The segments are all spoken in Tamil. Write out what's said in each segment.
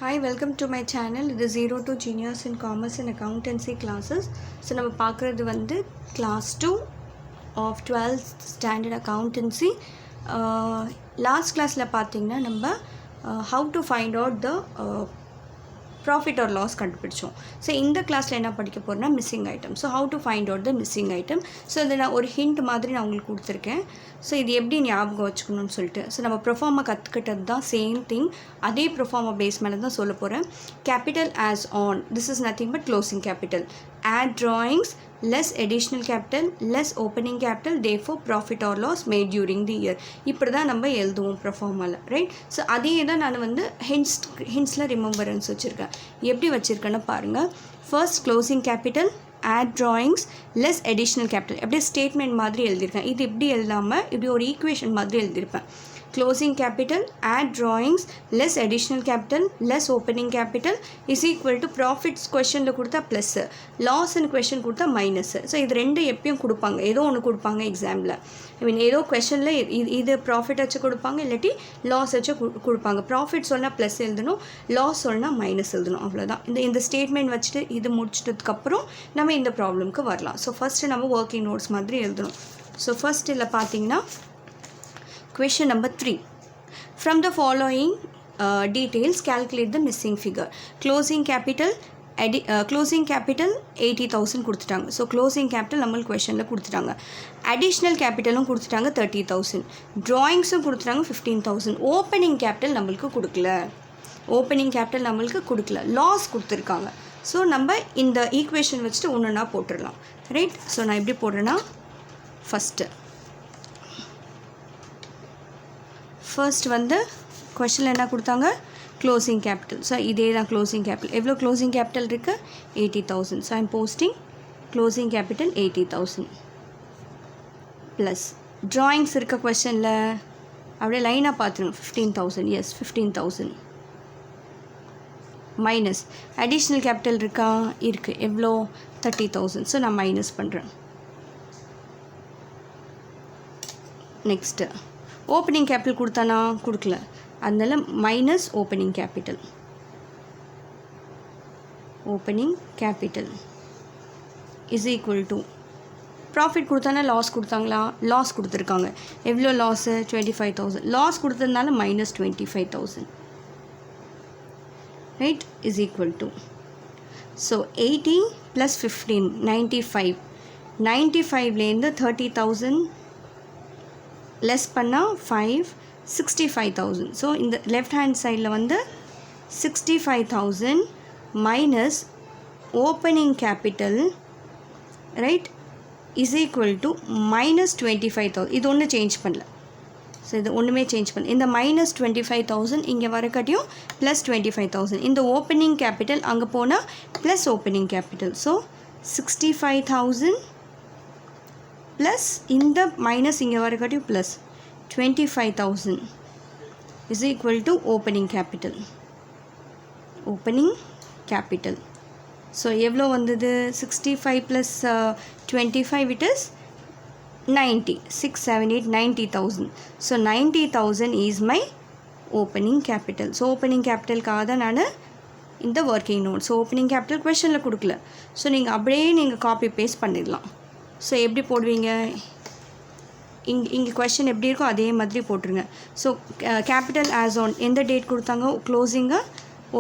Hi, welcome to my channel. This is Zero to Genius in Commerce and Accountancy classes. So, நம்ம பார்க்குறது வந்து class 2 of 12th standard accountancy. Last classல பார்த்தீங்கன்னா நம்ம how to find out the profit or loss கண்டுபிடிச்சோம். ஸோ இந்த கிளாஸில் என்ன படிக்க போகிறோன்னா missing item. So how to find out the missing item. So இதை நான் ஒரு ஹிண்ட் மாதிரி நான் உங்களுக்கு கொடுத்துருக்கேன். ஸோ இது எப்படி ஞாபகம் வச்சுக்கணும்னு சொல்லிட்டு ஸோ நம்ம ப்ரொஃபார்மா கற்றுக்கிட்டது தான் சேம் திங். அதே ப்ரொஃபார்மா பேஸ் மேலே தான் சொல்ல போகிறேன். Capital as on, this is nothing but closing capital. Add drawings, less additional capital, less opening capital, therefore profit or loss made during the year. இப்படி தான் நம்ம எழுதுவோம் ப்ரொஃபார்மாவில், ரைட்? ஸோ அதே தான் நான் வந்து ஹிண்ட்ஸில் ரிமெம்பரன்ஸ் வச்சுருக்கேன். எப்படி வச்சுருக்கேன்னு பாருங்கள். First closing capital, add drawings, less additional capital. அப்படியே ஸ்டேட்மெண்ட் மாதிரி எழுதியிருக்கேன். இது இப்படி எழுதாமல் இப்படி ஒரு ஈக்குவேஷன் மாதிரி எழுதியிருப்பேன். Closing capital, add drawings, less additional capital, less opening capital is equal to profits questionல கொடுத்தா ப்ளஸ், லாஸ் அண்ட் கொஷின் கொடுத்தா மைனஸ். ஸோ இது ரெண்டு எப்பயும் கொடுப்பாங்க, ஏதோ ஒன்று கொடுப்பாங்க எக்ஸாமில். ஐ மீன் ஏதோ கொஷனில் இது ப்ராஃபிட் வச்சு கொடுப்பாங்க, இல்லாட்டி லாஸ் வச்சு கொடுப்பாங்க. ப்ராஃபிட் சொன்னால் ப்ளஸ் எழுதணும், லாஸ் சொன்னால் மைனஸ் எழுதணும், அவ்வளோதான். இந்த ஸ்டேட்மெண்ட் வச்சுட்டு இது முடிச்சிட்டதுக்கப்புறம் நம்ம இந்த ப்ராப்ளம்க்கு வரலாம். ஸோ ஃபஸ்ட்டு நம்ம ஒர்க்கிங் நோட்ஸ் மாதிரி எழுதணும். ஸோ ஃபஸ்ட் இதில் பார்த்தீங்கன்னா question number 3. From the following details, calculate the missing figure. Closing capital 80,000 கொடுத்துட்டாங்க. ஸோ க்ளோசிங் கேபிட்டல் நம்மளுக்கு கொஷனில் கொடுத்துட்டாங்க. அடிஷ்னல் கேபிட்டலும் கொடுத்துட்டாங்க 30,000. ட்ராயிங்ஸும் கொடுத்துட்டாங்க 15,000. ஓப்பனிங் கேபிட்டல் நம்மளுக்கு கொடுக்கல. லாஸ் கொடுத்துருக்காங்க. ஸோ நம்ம இந்த ஈக்குவேஷன் வச்சுட்டு ஒன்றுனா போட்டுடலாம், ரைட்? ஸோ நான் எப்படி போடுறேன்னா ஃபர்ஸ்ட் வந்து கொஷனில் என்ன கொடுத்தாங்க, க்ளோசிங் கேபிட்டல். ஸோ இதே தான் க்ளோசிங் கேபிட்டல். எவ்வளோ க்ளோசிங் கேபிட்டல் இருக்குது? 80,000. So I'm posting closing capital 80,000 plus drawings இருக்க கொஷனில் அப்படியே லைனாக பார்த்துருங்க. 15,000. எஸ், 15,000 மைனஸ் அடிஷ்னல் கேபிட்டல் இருக்கா? இருக்குது. எவ்வளோ? 30,000. ஸோ நான் மைனஸ் பண்ணுறேன். நெக்ஸ்ட்டு ஓப்பனிங் கேபிட்டல் கொடுத்தானா? கொடுக்கல. அதனால minus opening capital is equal to profit கொடுத்தானா லாஸ் கொடுத்தாங்களா? லாஸ் கொடுத்துருக்காங்க. எவ்வளோ லாஸு? 25,000. லாஸ் கொடுத்ததுனால minus 25,000, right? Is equal to so 80 plus 15 95. 95லேருந்து 30,000 less பண்ணால் 5 65,000. ஸோ இந்த லெஃப்ட் ஹேண்ட் சைடில் வந்து 65,000 minus opening capital, right, is equal to minus 25,000. இது ஒன்று சேஞ்ச் பண்ணல. ஸோ இது ஒன்றுமே சேஞ்ச் பண்ணல. இந்த மைனஸ் 25,000 இங்கே வரக்காட்டியும் ப்ளஸ் 25,000. இந்த ஓப்பனிங் கேபிட்டல் அங்கே போனால் plus opening capital. So 65,000 plus இந்த மைனஸ் இங்கே வரக்காட்டியும் plus 25,000 is equal to opening capital. So எவ்வளோ வந்தது? 65 plus 25 it is 90. 6 7 8 90,000. So 90,000 is my opening capital. So opening கேபிட்டலுக்காக தான் நான் இந்த working note. So opening capital கொஷனில் கொடுக்கல. ஸோ நீங்கள் அப்படியே நீங்கள் காப்பி பேஸ்ட் பண்ணிடலாம். ஸோ எப்படி போடுவீங்க? இங்கே கொஷின் எப்படி இருக்கோ அதே மாதிரி போட்டுருங்க. ஸோ கேபிட்டல் ஆஸ் ஆன் எந்த டேட் கொடுத்தாங்க? Closing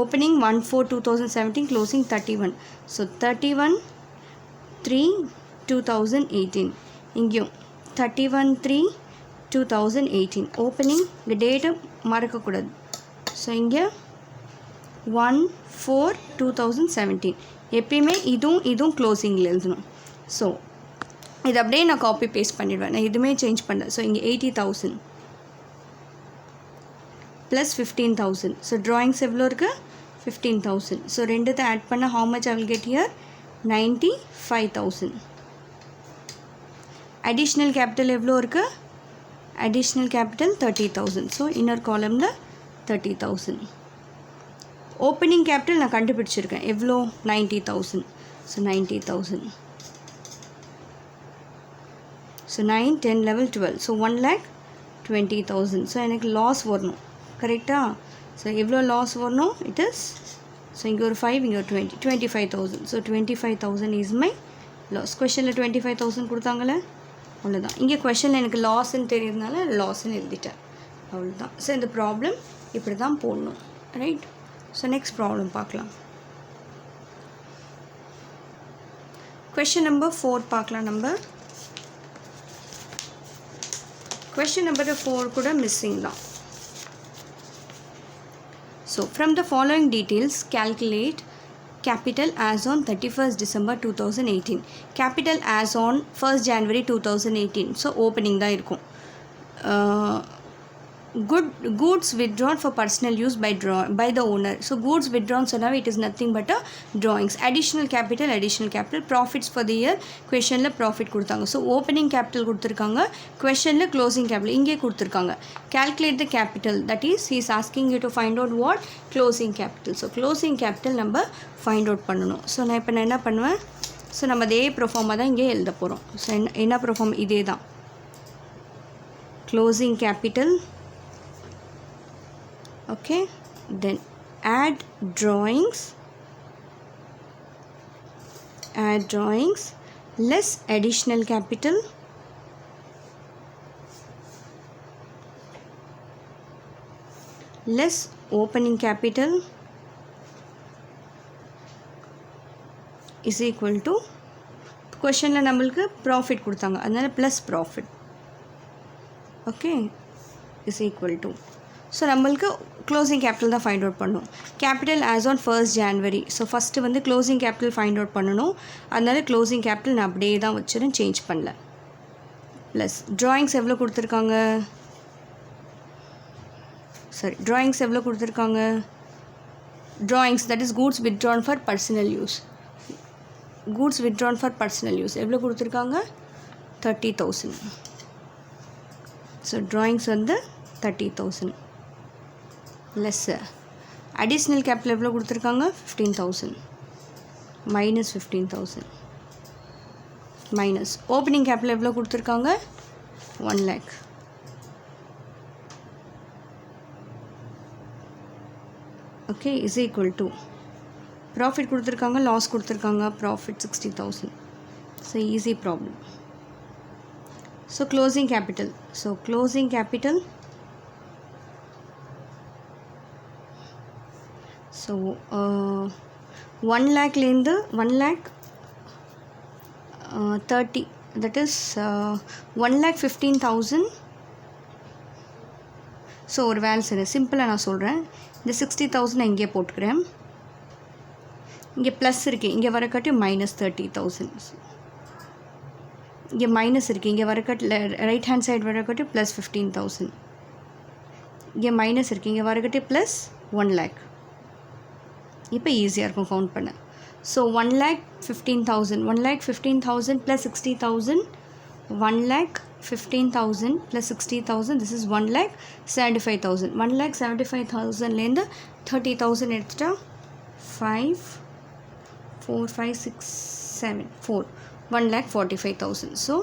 opening 1/4/2017, closing 31. ஸோ 31/3/2018. இங்கேயும் 31/3/2018. ஓப்பனிங் இந்த டேட்டை மறக்கக்கூடாது. ஸோ இங்கே 1/4/2017. எப்பயுமே இதுவும் க்ளோசிங்கில் எழுதணும். ஸோ இது அப்படியே நான் காப்பி பேஸ்ட் பண்ணிடுவேன். நான் எதுவுமே சேஞ்ச் பண்ணல. ஸோ இங்கே 80,000 ப்ளஸ் 15,000. ஸோ ட்ராயிங்ஸ் எவ்வளோ இருக்குது? 15,000. ஸோ ரெண்டுத்தை ஆட் பண்ண how much I will get here? 95,000. Additional capital எவ்வளோ இருக்குது? Additional capital 30,000. ஸோ இன்னொரு காலமில் 30,000. ஓப்பனிங் கேபிட்டல் நான் கண்டுபிடிச்சிருக்கேன். எவ்வளோ? 90,000. ஸோ 90,000. ஸோ 9 10 11 12. ஸோ 1,20,000. ஸோ எனக்கு லாஸ் வரணும், கரெக்டாக? ஸோ எவ்வளோ லாஸ் வரணும்? இட் இஸ், ஸோ இங்கே ஒரு 5, இங்கே ஒரு 20, 25,000. So 25,000 is my loss. கொஷனில் 25,000 கொடுத்தாங்களே, அவ்வளோதான். இங்கே கொஷனில் எனக்கு லாஸ்ன்னு தெரியுறதுனால லாஸ்ன்னு எழுதிட்டேன், அவ்வளோதான். ஸோ இந்த ப்ராப்ளம் இப்படி தான் போடணும், ரைட்? ஸோ நெக்ஸ்ட் ப்ராப்ளம் பார்க்கலாம். கொஷின் நம்பர் 4 பார்க்கலாம். கொஷின் நம்பர் 4 கூட மிஸ்ஸிங் தான். So from the following details, calculate capital as on 31st December 2018. Capital as on 1st January 2018. So opening தான் இருக்கும். Goods withdrawn for personal use by the owner. So goods withdrawn சொன்னாவே it is nothing but a drawings. Additional capital, profits for the year. Questionல profit கொடுத்தாங்க. So opening capital கொடுத்துருக்காங்க, questionல closing capital இங்கே கொடுத்துருக்காங்க. Calculate the capital, that is he is asking you to find out what? Closing capital. So closing capital நம்ம find out பண்ணணும். So நான் இப்போ என்ன பண்ணுவேன்? ஸோ நம்ம அதே ப்ரோஃபார்மாக தான் இங்கே எழுத போகிறோம். ஸோ என்ன ப்ரோஃபார்ம்? இதே தான். Closing capital. Okay, then add drawings less additional capital less opening capital is equal to, questionல நம்மளுக்கு profit கொடுத்தாங்க, அதனால plus profit, okay, is equal to. So நம்மளுக்கு க்ளோசிங் கேபிட்டல் தான் ஃபைண்ட் அவுட் பண்ணணும். Capital as on 1st January. So first வந்து க்ளோசிங் கேபிட்டல் ஃபைண்ட் அவுட் பண்ணணும், அதனால க்ளோசிங் கேபிட்டல் நான் அப்படியே தான் வச்சுருந்தேன், சேஞ்ச் பண்ணல. ப்ளஸ் ட்ராயிங்ஸ் எவ்வளோ கொடுத்துருக்காங்க? Drawings that is goods withdrawn for personal use. எவ்வளோ கொடுத்துருக்காங்க? 30,000. ஸோ ட்ராயிங்ஸ் வந்து 30,000 less additional capital எவ்வளோ கொடுத்துருக்காங்க? 15,000 minus 15,000 minus opening capital எவ்வளோ கொடுத்துருக்காங்க? 1 lakh. okay, is equal to profit கொடுத்துருக்காங்க, loss கொடுத்துருக்காங்க, profit 60,000. so easy problem. so closing capital, so 1 lakh லேருந்து 1,30,000, that is 1,15,000. So ஒரு வேலை சரி சிம்பிளாக நான் சொல்கிறேன். இந்த 60,000 நான் இங்கே போட்டுக்கிறேன், இங்கே ப்ளஸ் இருக்குது, இங்கே வரக்காட்டி minus 30,000. இங்கே மைனஸ் இருக்குது, இங்கே வரக்காட்டி ரைட் ஹேண்ட் சைடு வரக்காட்டி ப்ளஸ் 15,000. இங்கே மைனஸ் இருக்குது, இங்கே வரக்காட்டி ப்ளஸ் 1 lakh. இப்போ ஈஸியாக இருக்கும் கவுண்ட் பண்ண. So 1,15,000 plus 60,000, 1,15,000 plus 60,000, this is 1,75,000. 1,75,000லேருந்து 30,000 எடுத்துட்டா 5, 4, 5, 6, 7, 4, 1,45,000. ஸோ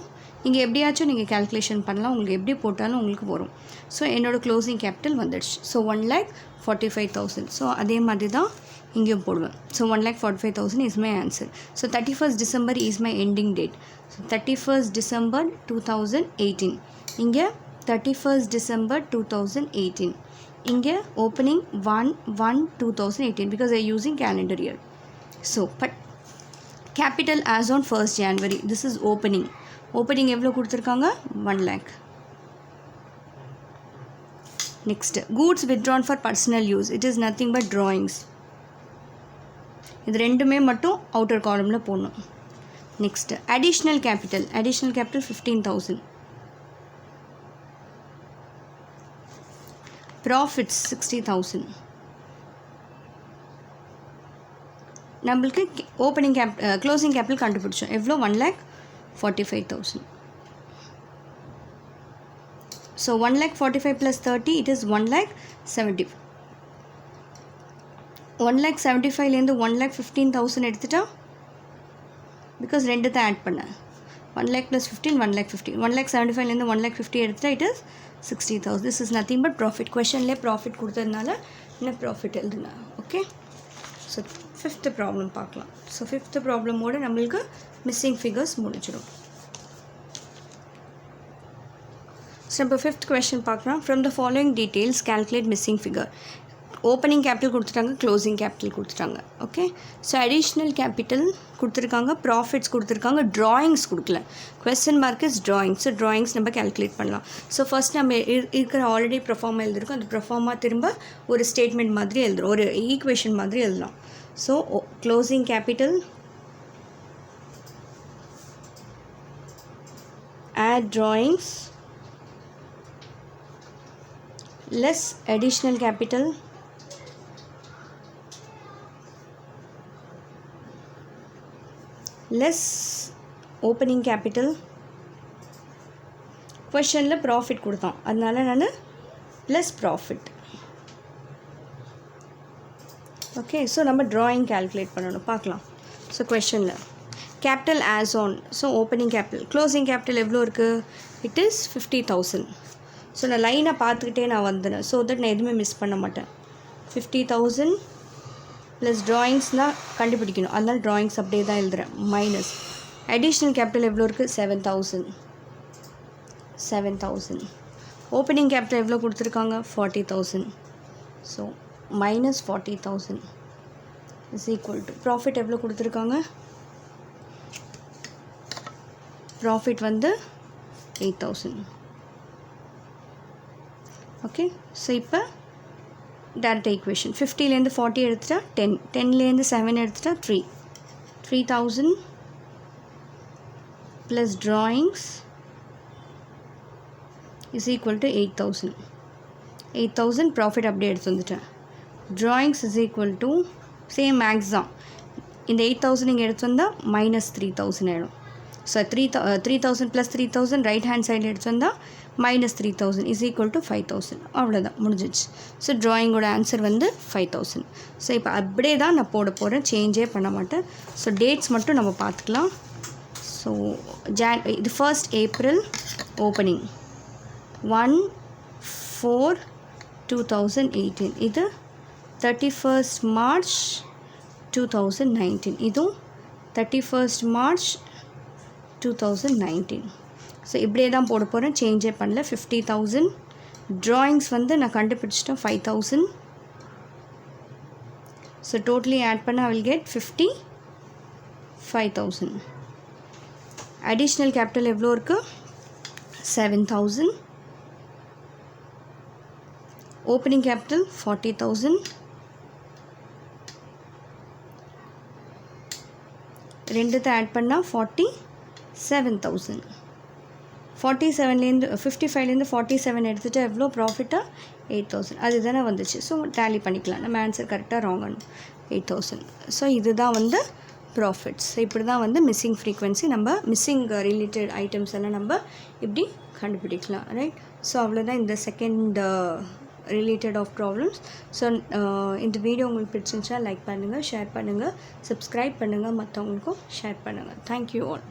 இங்கே எப்படியாச்சும் நீங்கள் கேல்குலேஷன் பண்ணலாம், உங்களுக்கு எப்படி போட்டாலும் உங்களுக்கு வரும். ஸோ என்னோடய க்ளோசிங் கேபிட்டல் வந்துடுச்சு. ஸோ 1,45,000. ஸோ அதே மாதிரி தான் இங்கேயும் போடுவேன். So 1,45,000 is my answer. So 31st December is my ending date. So 31st December 2018. இங்கே 31st December 2018. இங்கே opening 1/1/2018 because I using calendar year. So but capital as on 1st January, this is opening எவ்வளோ கொடுத்துருக்காங்க? 1 lakh. next goods withdrawn for personal use, it is nothing but drawings. இது ரெண்டுமே மட்டும் அவுட்டர் காலமில் போடணும். Next additional capital 15,000. ப்ராஃபிட்ஸ் 60,000. நம்மளுக்கு ஓப்பனிங் க்ளோசிங் கேபிட்டல் கண்டுபிடிச்சோம் எவ்வளோ? 1,45,000. So 1,45,000 plus 30, it is 1,70,000. 1,75,000லேருந்து 1,15,000 எடுத்துட்டா, பிகாஸ் ரெண்டு தான் ஆட் பண்ணேன். 1 lakh plus 15, 1 lakh 15. 1 lakh 75 1 lakh 50 எடுத்துட்டா it is 60,000. This is nothing but profit. Questionலே profit கொடுத்ததுனால என்ன profit எழுதுனா. Okay. So fifth problem பார்க்கலாம். So fifth problem ஓட நம்மளுக்கு missing figures முடிச்சிடும். So நம்ம fifth question பார்க்கலாம். From the following details calculate missing figure. Opening capital கொடுத்துட்டாங்க, க்ளோசிங் கேபிட்டல் கொடுத்துட்டாங்க. ஓகே, ஸோ அடிஷ்னல் கேபிட்டல் கொடுத்துருக்காங்க, ப்ராஃபிட்ஸ் கொடுத்துருக்காங்க, ட்ராயிங்ஸ் கொடுக்கல. Question mark is drawings. So drawings நம்ம கேல்குலேட் பண்ணலாம். ஸோ ஃபர்ஸ்ட் நம்ம இருக்கிற ஆல்ரெடி ப்ரொஃபார்மா எழுதிருக்கோம், அந்த ப்ரொஃபார்மா திரும்ப ஒரு ஸ்டேட்மெண்ட் மாதிரி எழுதுறோம், ஒரு ஈக்குவேஷன் மாதிரி எழுதலாம். So closing capital add drawings less additional capital less opening capital. questionல profit கொடுத்தோம், அதனால நான் plus profit. ஓகே, ஸோ நம்ம drawing calculate பண்ணணும், பார்க்கலாம். ஸோ questionல capital as on, ஸோ opening capital, closing capital எவ்வளோ இருக்குது, it is 50,000. ஸோ நான் லைனை பார்த்துக்கிட்டே நான் வந்துடுறேன், ஸோ தட் நான் எதுவுமே மிஸ் பண்ண மாட்டேன். 50,000 ப்ளஸ் ட்ராயிங்ஸ்னால் கண்டுபிடிக்கணும், அதனால் ட்ராயிங்ஸ் அப்படியே தான் எழுதுகிறேன். மைனஸ் அடிஷ்னல் கேபிட்டல் எவ்வளோ இருக்குது, 7,000. ஓப்பனிங் கேபிட்டல் எவ்வளோ கொடுத்துருக்காங்க, 40,000. So minus 40,000 is equal to profit எவ்வளோ கொடுத்துருக்காங்க, ப்ராஃபிட் வந்து 8,000. ஓகே, ஸோ இப்போ டேரக்ட் ஈக்குவேஷன் 50லேருந்து 40 எடுத்துட்டா 10, 10லேருந்து 7 எடுத்துட்டா 3,000 plus drawings is equal to 8,000 profit அப்படியே எடுத்து வந்துட்டேன். Drawings is equal to same maths தான், இந்த 8,000 இங்கே எடுத்து வந்தால் மைனஸ் 3,000 ஆகிடும். ஸோ 3,000 ப்ளஸ் 3,000 ரைட் ஹேண்ட் சைடில் எடுத்து வந்தால் மைனஸ் 3,000 இஸ் ஈக்குவல் டு 5,000. அவ்வளோதான், முடிஞ்சிச்சு. ஸோ ட்ராயிங்கோட ஆன்சர் வந்து 5,000. ஸோ இப்போ அப்படியே தான் நான் போட போகிறேன், சேஞ்சே பண்ண மாட்டேன். ஸோ டேட்ஸ் மட்டும் நம்ம பார்த்துக்கலாம். ஸோ இது 1st April ஓப்பனிங், 1/4/2018. இது 31st March 2019. இதுவும் 31st March 2019. ஸோ இப்படியே தான் போட போகிறேன், சேஞ்சே பண்ணல. 50,000 ட்ராயிங்ஸ் வந்து நான் கண்டுபிடிச்சிட்டேன் 5,000. ஸோ டோட்டலி ஆட் பண்ண I will get 55,000. Additional capital எவ்வளோ இருக்குது, 7,000. Opening capital 40,000. ரெண்டுத்தை ஆட் பண்ணால் 47,000. 47லேருந்து 55லேருந்து 47 எடுத்துகிட்டு எவ்வளோ ப்ராஃபிட்டாக 8,000 அது தானே வந்துச்சு. ஸோ டேலி பண்ணிக்கலாம், நம்ம ஆன்சர் கரெக்டாக ராங் ஆனும் 8,000. ஸோ இதுதான் வந்து ப்ராஃபிட்ஸ். இப்படி தான் வந்து மிஸ்ஸிங் ஃப்ரீக்வன்சி, நம்ம மிஸ்ஸிங் ரிலேட்டட் ஐட்டம்ஸ் எல்லாம் நம்ம இப்படி கண்டுபிடிக்கலாம், ரைட். ஸோ அவ்வளோதான் இந்த second related of problems. So இந்த வீடியோ உங்களுக்கு பிடிச்சிருந்துச்சா லைக் பண்ணுங்கள், ஷேர் பண்ணுங்கள், சப்ஸ்கிரைப் பண்ணுங்கள், மற்றவங்களுக்கும் ஷேர் பண்ணுங்கள். Thank you all.